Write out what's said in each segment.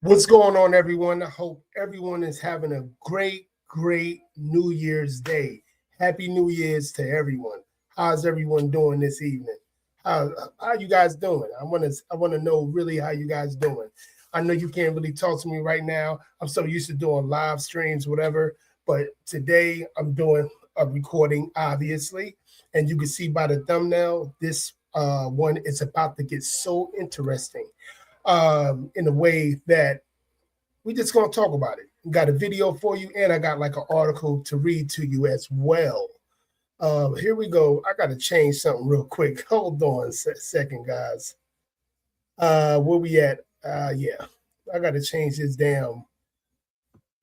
What's going on, everyone? I hope everyone is having a great New Year's Day. Happy New Year's to everyone. How's everyone doing this evening? How you guys doing? I want to know really how you guys doing. I know you can't really talk to me right now. I'm so used to doing live streams, whatever. But today I'm doing a recording, obviously, and you can see by the thumbnail this one is about to get so interesting in a way that we just gonna talk about it. Got a video for you, and I got like an article to read to you as well. Here we go. I gotta change something real quick. Hold on a second, guys. Where we at? Yeah, I gotta change this down.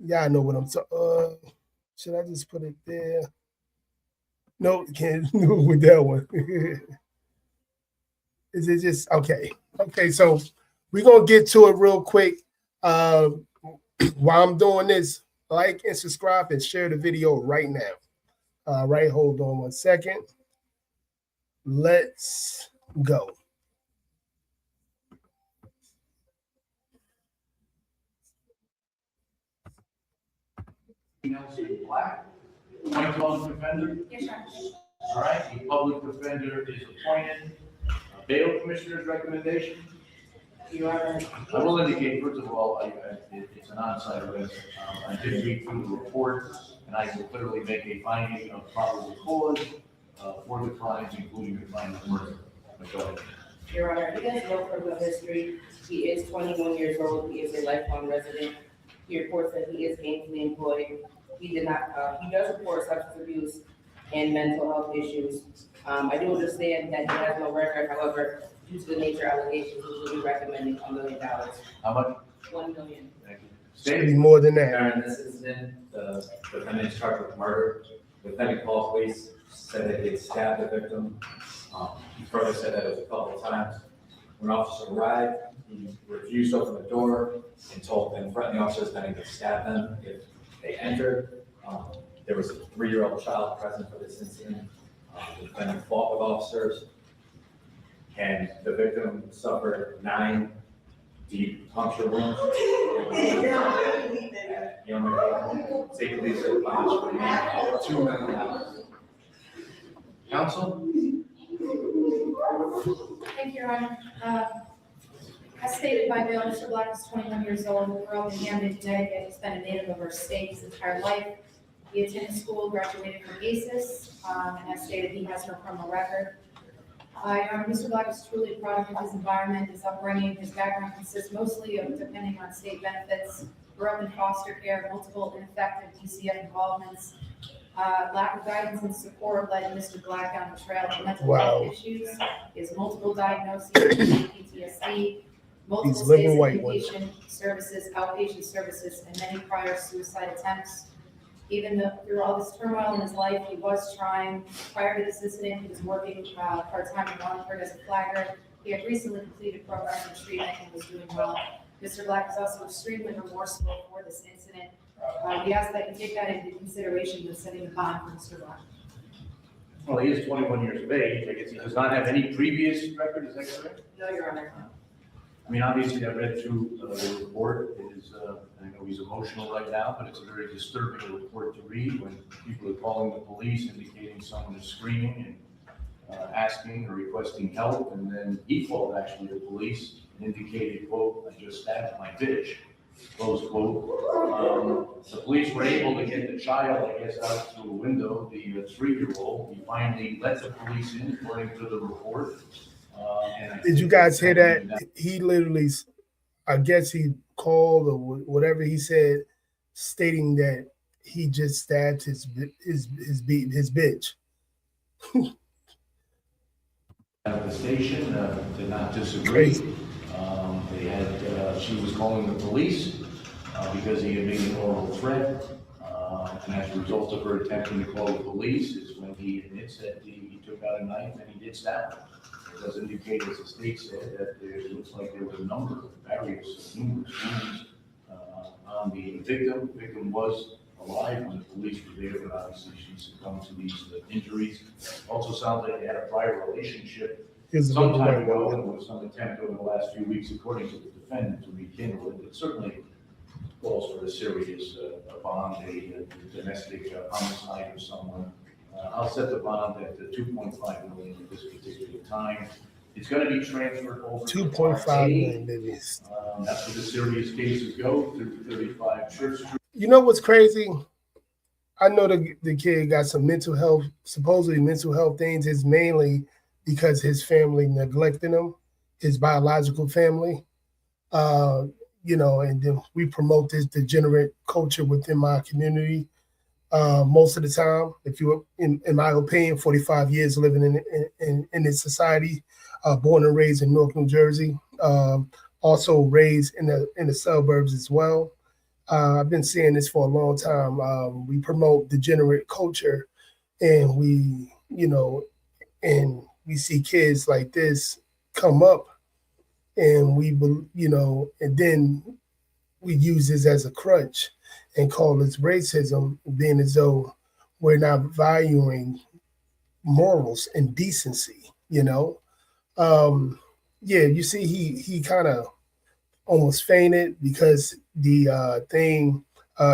Yeah, I know what I'm talking. Should I just put it there? No, can't do it with that one. Is it just okay? Okay, so we're gonna get to it real quick. Uh, while I'm doing this, like and subscribe and share the video right now. All right, hold on one second. Let's go. Nelson Black, appointed public defender. Yes, sir. All right, the public defender is appointed. Bail commissioner's recommendation. You are. I will indicate, first of all, it's an on-site arrest. I did read through the report, and I will clearly make a finding of probable cause for the crimes, including the crime of murder. But go ahead. Your Honor, he has no criminal history. He is 21 years old. He is a lifelong resident. He reports that he is gainfully employed. He does report substance abuse and mental health issues. I do understand that he has no record, however, due to the nature allegations, we will be recommending $1 million. How much? $1 million. Thank you. It's gonna be State. more than that. During this incident, the defendant is charged with murder. The defendant called police, said that he had stabbed the victim. He further said that it was a couple of times. When officers arrived, he refused to open the door and threatened the officers that he would stab them if they entered. There was a 3-year-old child present for this incident. The defendant fought with officers, and the victim suffered 9 deep puncture wounds. He only safely survived for $2 million. Counsel? Thank you, Your Honor. As stated by bail, Mr. Black is 21 years old, grew up in Hamden, Connecticut. He's been a native of our state his entire life. He attended school, graduated from ACES, and as stated, he has no criminal record. Your Honor, Mr. Black is truly a product of his environment, his upbringing. His background consists mostly of depending on state benefits, grew up in foster care, multiple ineffective DCF involvements. Lack of guidance and support led Mr. Black down the trail of mental health issues. He has multiple diagnoses, PTSD, multiple These living stays in white ones. inpatient services, outpatient services, and many prior suicide attempts. Even though through all this turmoil in his life, he was trying. Prior to this incident, he was working part-time in Wallingford as a flagger. He had recently completed progressive treatment and was doing well. Mr. Black is also extremely remorseful for this incident. We ask that you take that into consideration when setting a bond for Mr. Black. Well, he is 21 years of age. I guess he does not have any previous record, is that correct? No, Your Honor. I mean, obviously, I read through the report. It is, I know he's emotional right now, but it's a very disturbing report to read when people are calling the police indicating someone is screaming and asking or requesting help. And then he called actually the police and indicated, quote, "I just stabbed my bitch," close quote. The police were able to get the child, I guess, out through a window, the 3-year-old. He finally let the police in, according to the report. Did you guys hear that? He literally, I guess he called or whatever he said, stating that he just stabbed his bitch. The station did not disagree. Crazy. They had, she was calling the police because he had made an oral threat. And as a result of her attempting to call the police is when he admits that he took out a knife and he did stab her. It does indicate, as the state said, that it looks like there was a number of numerous wounds on the victim. The victim was alive when the police were there, but obviously she succumbed to these injuries. Also sounds like they had a prior relationship some time ago, and there was some attempt over the last few weeks, according to the defendant, to rekindle rekindle it. It certainly calls for a serious bond, a domestic homicide or someone. I'll set the bond at the 2.5 million at this particular time. It's going to be transferred over to 2.5 Part A. million, baby. That's where the serious cases go, through 35 Church Street. You know what's crazy? I know the kid got some mental health, supposedly mental health things. Is mainly because his family neglected him, his biological family. You know, and then we promote this degenerate culture within my community. Most of the time, if you, in my opinion, 45 years living in this society, born and raised in Newark, New Jersey, also raised in the suburbs as well. I've been saying this for a long time. We promote degenerate culture, and we, you know, and we see kids like this come up, and we, you know, and then we use this as a crutch and call this racism, being as though we're not valuing morals and decency, you know? Yeah, you see, he kind of almost fainted because the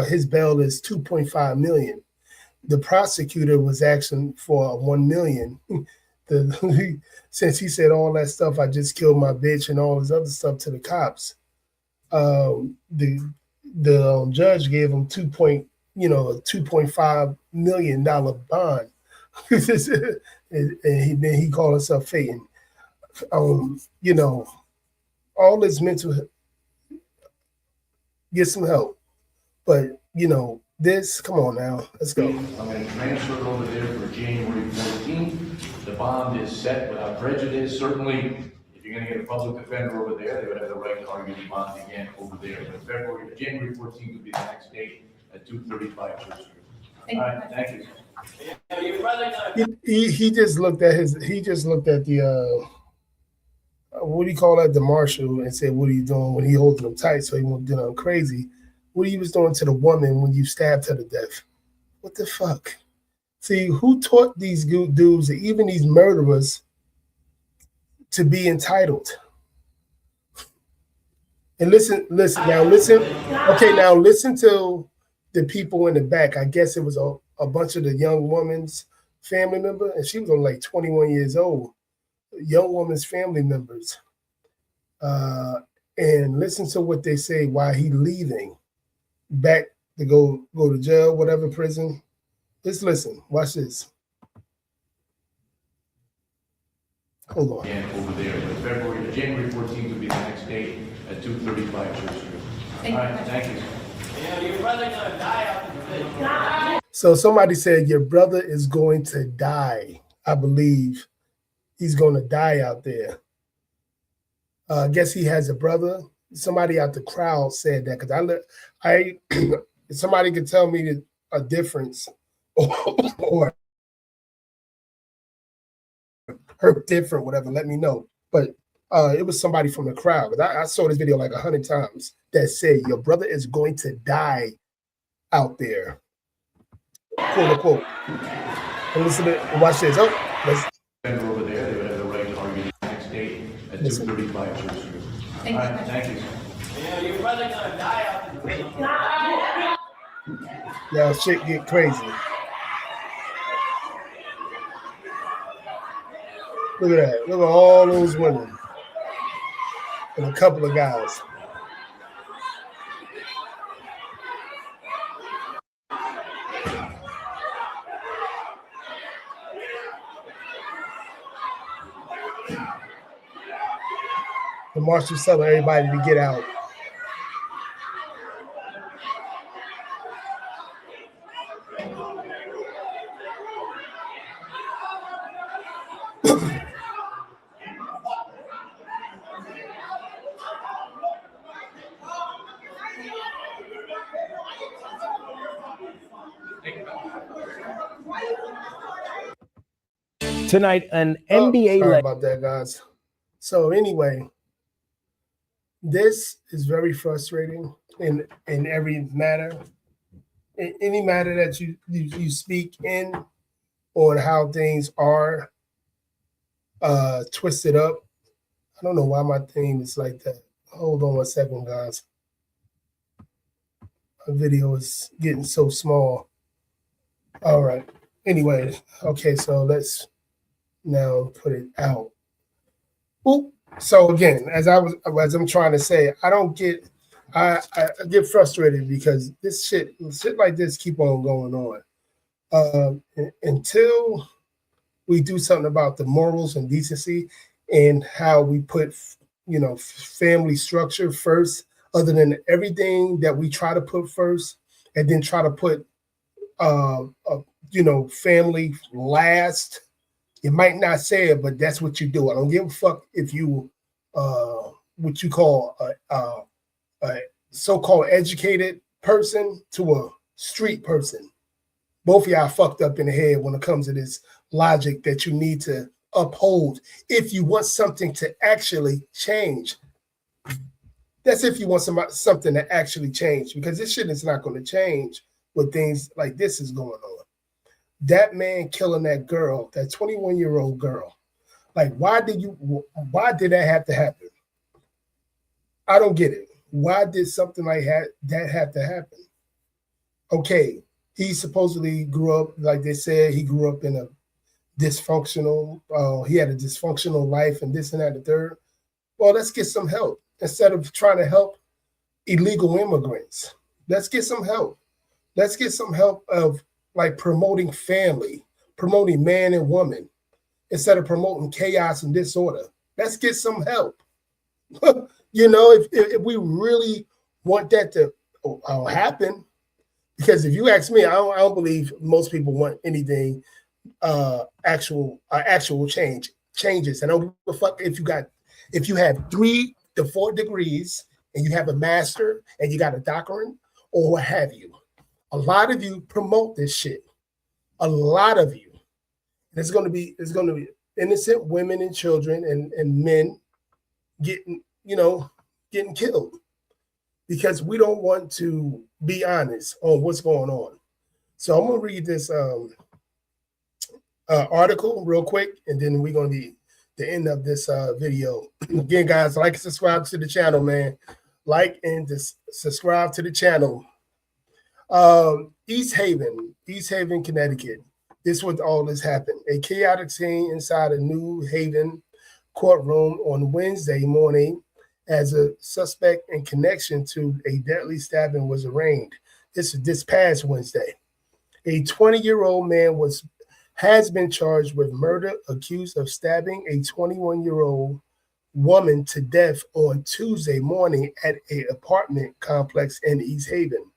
his bail is 2.5 million. The prosecutor was asking for 1 million. Since he said all that stuff, I just killed my bitch and all this other stuff to the cops. The judge gave him $2.5 million bond, and then he called himself Phaeton. You know, all this mental, get some help, but you know this. Come on now, let's go. I'm going to transfer it over there for January 14th. The bond is set without prejudice. Certainly, if you're going to get a public defender over there, they would have the right to argue the bond again over there. But January 14th would be the next date at 235 Church Street. All right, thank you. He just looked at the what do you call that, the marshal, and said, what are you doing, when he holding him tight so he won't do nothing crazy. What he was doing to the woman when you stabbed her to death. What the fuck? See, who taught these dudes, even these murderers, to be entitled? And listen. Okay, now listen to the people in the back. I guess it was a bunch of the young woman's family member, and she was only like 21 years old. Young woman's family members. And listen to what they say while he leaving back to go to jail, whatever prison. Just listen. Watch this. Hold on. And over there, but January 14th would be the next date at 235 Church Street. All right, thank you. Your brother's gonna die out in the So somebody said your brother is going to die. I believe he's going to die out there. I guess he has a brother. Somebody out the crowd said that, because I if somebody could tell me a difference or her different, whatever, let me know. But it was somebody from the crowd. I saw this video like 100 times that said your brother is going to die out there, quote unquote. And listen to watch this. Oh, let's. Over there, they would have the right to argue the next date at 235 Church Street. All right, thank you. Your brother's gonna die out in the Now shit get crazy. Look at that. Look at all those women. And a couple of guys. The marshal's telling everybody to get out. Tonight, an Oh, NBA sorry legend. about that, guys. So anyway, this is very frustrating in every matter. In any matter that you speak in, on how things are twisted up. I don't know why my thing is like that. Hold on 1 second, guys. My video is getting so small. All right. Anyway, okay, so let's now put it out. Oop. So again, as I'm trying to say, I get frustrated because this shit like this keep on going on. Until we do something about the morals and decency and how we put, family structure first, other than everything that we try to put first, and then try to put, family last. You might not say it, but that's what you do. I don't give a fuck if you, what you call a so-called educated person to a street person. Both of y'all fucked up in the head when it comes to this logic that you need to uphold if you want something to actually change. That's if you want something to actually change, because this shit is not going to change with things like this is going on. That man killing that girl, that 21-year-old girl, like why did that have to happen? I don't get it. Why did something like that have to happen? Okay, he supposedly grew up, like they said, he grew up in a dysfunctional, he had a dysfunctional life and this and that and the third. Well, let's get some help. Instead of trying to help illegal immigrants, let's get some help. Let's get some help of like promoting family, promoting man and woman, instead of promoting chaos and disorder. Let's get some help. If we really want that to happen, because if you ask me, I don't believe most people want anything actual changes. And I don't give a fuck if you have 3 to 4 degrees and you have a master and you got a doctorate or what have you. A lot of you promote this shit. A lot of you. It's going to be innocent women and children and men getting killed because we don't want to be honest on what's going on. So I'm going to read this article real quick, and then we're going to be the end of this video. Again, guys, like and subscribe to the channel, man. Like and subscribe to the channel. East Haven, Connecticut. This is what all this happened. A chaotic scene inside a New Haven courtroom on Wednesday morning as a suspect in connection to a deadly stabbing was arraigned. This past Wednesday. A 20-year-old man has been charged with murder, accused of stabbing a 21-year-old woman to death on Tuesday morning at an apartment complex in East Haven.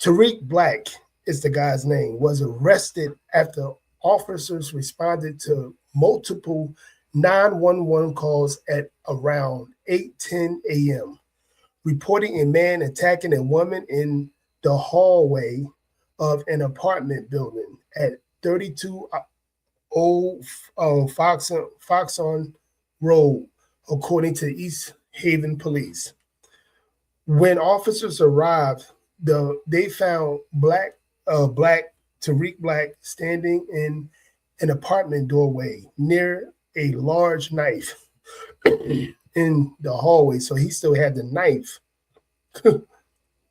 Tariq Black is the guy's name, was arrested after officers responded to multiple 911 calls at around 8:10 a.m., reporting a man attacking a woman in the hallway of an apartment building at 32 Old Foxon Road, according to East Haven police. When officers arrived, they found Tariq Black standing in an apartment doorway near a large knife in the hallway. So he still had the knife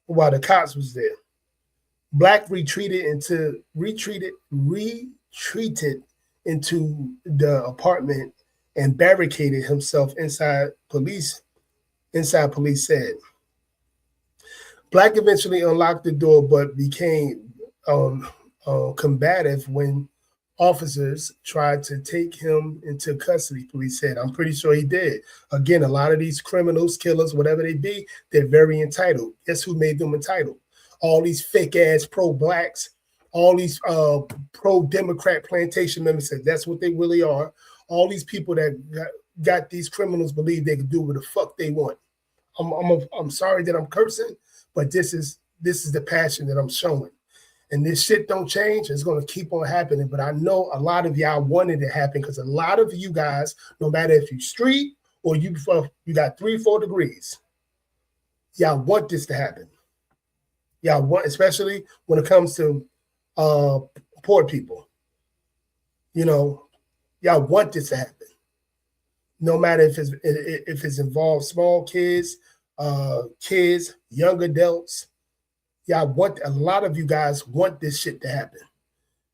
while the cops was there. Black retreated into the apartment and barricaded himself inside, police said. Black eventually unlocked the door, but became combative when officers tried to take him into custody, police said. I'm pretty sure he did. Again, a lot of these criminals, killers, whatever they be, they're very entitled. Guess who made them entitled? All these fake-ass pro-blacks, all these pro-Democrat plantation members said that's what they really are. All these people that got these criminals believe they can do what the fuck they want. I'm sorry that I'm cursing, but this is the passion that I'm showing. And this shit don't change. It's going to keep on happening. But I know a lot of y'all wanted it to happen because a lot of you guys, no matter if you street or you got 3-4 degrees, y'all want this to happen. Y'all want, especially when it comes to poor people. Y'all want this to happen. no matter if it's involved small kids, kids, young adults. A lot of you guys want this shit to happen.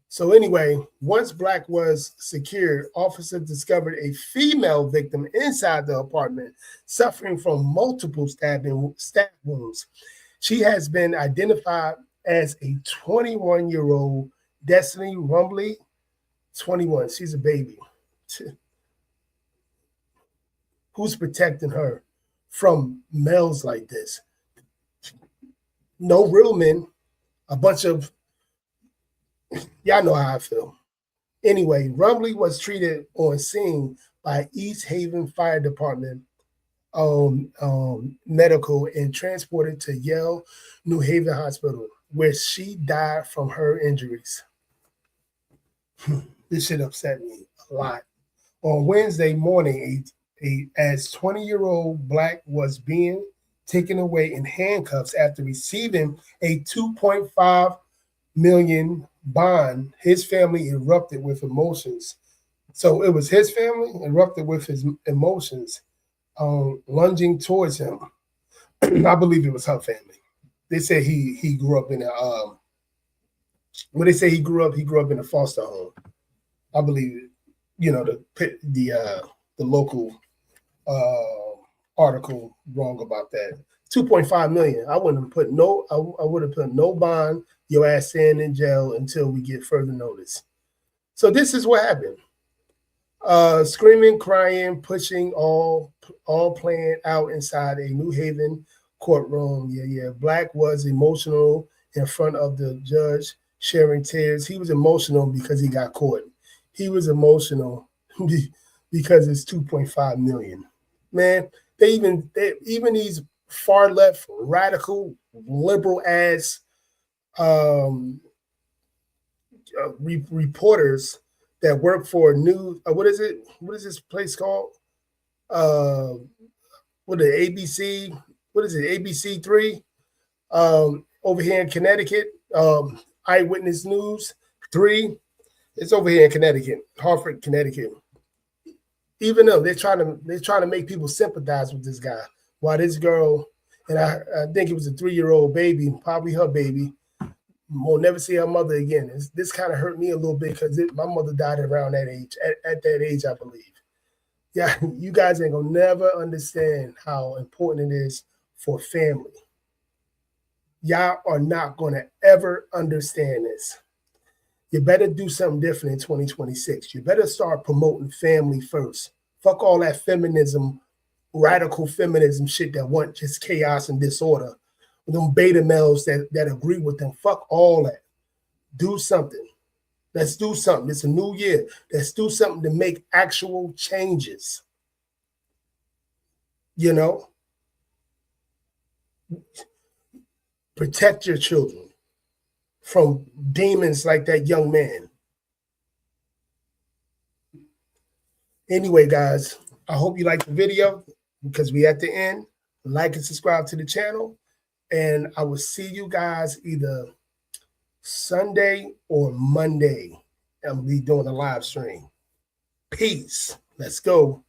So anyway, once Black was secured, officers discovered a female victim inside the apartment suffering from multiple stab wounds. She has been identified as a 21-year-old Destiny Rumbley, 21. She's a baby. Who's protecting her from males like this? No real men, a bunch of, y'all know how I feel. Anyway, Rumbley was treated on scene by East Haven Fire Department medical and transported to Yale New Haven Hospital, where she died from her injuries. This shit upset me a lot. On Wednesday morning, as 20-year-old Black was being taken away in handcuffs after receiving a $2.5 million bond, his family erupted with emotions. So it was his family erupted with his emotions, lunging towards him. I believe it was her family. They said he grew up in a when they say he grew up in a foster home. I believe it. You know, the local article wrong about that. 2.5 million. I wouldn't have put no. I would have put no bond. Your ass staying in jail until we get further notice. So this is what happened. Screaming, crying, pushing, all playing out inside a New Haven courtroom. Yeah. Black was emotional in front of the judge, sharing tears. He was emotional because he got caught. He was emotional because it's 2.5 million. Man, even these far left, radical, liberal ass reporters that work for news. What is it? What is this place called? What the ABC? What is it? ABC3 over here in Connecticut. Eyewitness News 3. It's over here in Connecticut, Hartford, Connecticut. Even though they're trying to make people sympathize with this guy, while this girl, and I think it was a 3-year-old baby, probably her baby, will never see her mother again. This kind of hurt me a little bit because my mother died around that age, at that age, I believe. Yeah, you guys ain't gonna never understand how important it is for family. Y'all are not gonna ever understand this. You better do something different in 2026. You better start promoting family first. Fuck all that feminism, radical feminism shit that want just chaos and disorder. Them beta males that agree with them. Fuck all that. Do something. Let's do something. It's a new year. Let's do something to make actual changes. You know? Protect your children from demons like that young man. Anyway, guys, I hope you liked the video because we at the end. Like and subscribe to the channel. And I will see you guys either Sunday or Monday. I'll be doing a live stream. Peace. Let's go.